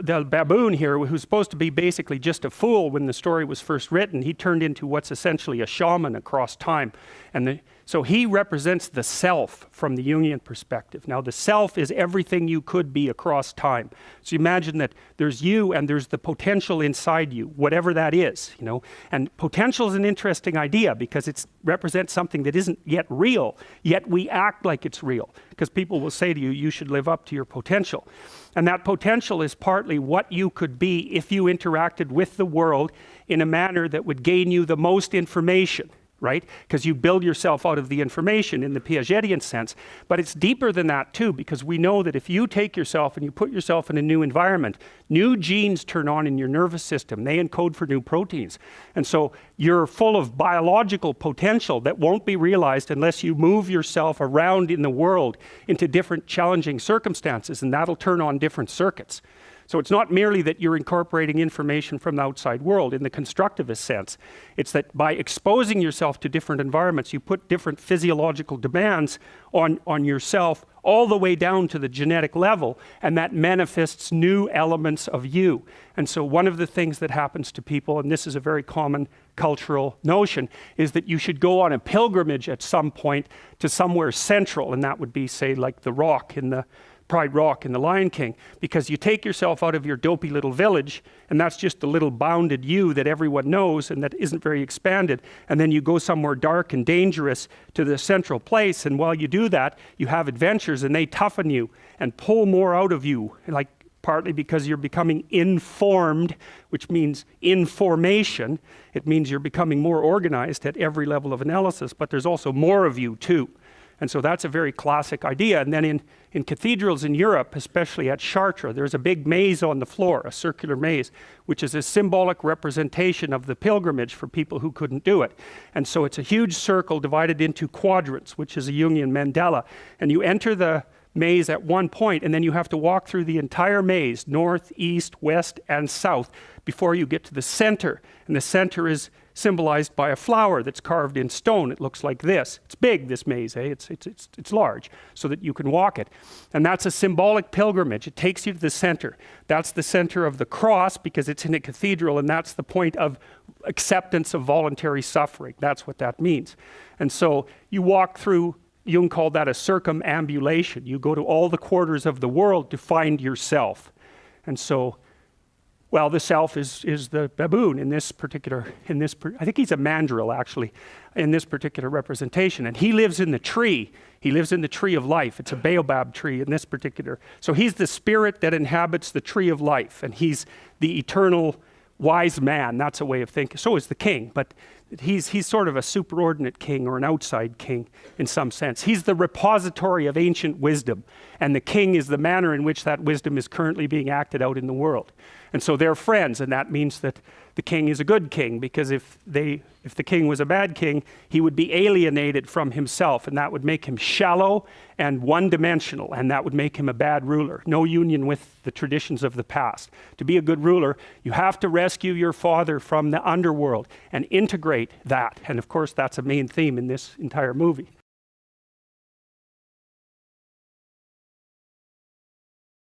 the baboon here, who's supposed to be basically just a fool when the story was first written, he turned into what's essentially a shaman across time. And so he represents the self from the Jungian perspective. Now the self is everything you could be across time. So you imagine that there's you and there's the potential inside you, whatever that is, you know. And potential is an interesting idea because it represents something that isn't yet real, yet we act like it's real. Because people will say to you, you should live up to your potential. And that potential is partly what you could be if you interacted with the world in a manner that would gain you the most information. Right? Because you build yourself out of the information in the Piagetian sense. But it's deeper than that too, because we know that if you take yourself and you put yourself in a new environment, new genes turn on in your nervous system. They encode for new proteins. And so you're full of biological potential that won't be realized unless you move yourself around in the world into different challenging circumstances, and that'll turn on different circuits. So it's not merely that you're incorporating information from the outside world in the constructivist sense. It's that by exposing yourself to different environments, you put different physiological demands on yourself all the way down to the genetic level, and that manifests new elements of you. And so one of the things that happens to people, and this is a very common cultural notion, is that you should go on a pilgrimage at some point to somewhere central, and that would be, say, like the rock in the Pride Rock in The Lion King, because you take yourself out of your dopey little village, and that's just the little bounded you that everyone knows and that isn't very expanded, and then you go somewhere dark and dangerous to the central place, and while you do that, you have adventures, and they toughen you and pull more out of you, like partly because you're becoming informed, which means information. It means you're becoming more organized at every level of analysis, but there's also more of you too. And so that's a very classic idea. And then in cathedrals in Europe, especially at Chartres, there's a big maze on the floor, a circular maze, which is a symbolic representation of the pilgrimage for people who couldn't do it. And so it's a huge circle divided into quadrants, which is a Jungian mandala. And you enter the maze at one point, and then you have to walk through the entire maze, north, east, west, and south, before you get to the center. And the center is symbolized by a flower that's carved in stone. It looks like this. It's big, this maze, eh? It's large, so that you can walk it. And that's a symbolic pilgrimage. It takes you to the center. That's the center of the cross, because it's in a cathedral, and that's the point of acceptance of voluntary suffering. That's what that means. And so you walk through, Jung called that a circumambulation. You go to all the quarters of the world to find yourself. And so, well, the self is the baboon in this particular, I think he's a mandrill actually, in this particular representation. And he lives in the tree. He lives in the tree of life. It's a baobab tree in this particular. So he's the spirit that inhabits the tree of life. And he's the eternal wise man. That's a way of thinking. So is the king, but he's sort of a superordinate king or an outside king in some sense. He's the repository of ancient wisdom, and the king is the manner in which that wisdom is currently being acted out in the world. And so they're friends, and that means that the king is a good king, because if the king was a bad king, he would be alienated from himself, and that would make him shallow and one-dimensional, and that would make him a bad ruler. No union with the traditions of the past. To be a good ruler, you have to rescue your father from the underworld and integrate that. And of course, that's a main theme in this entire movie.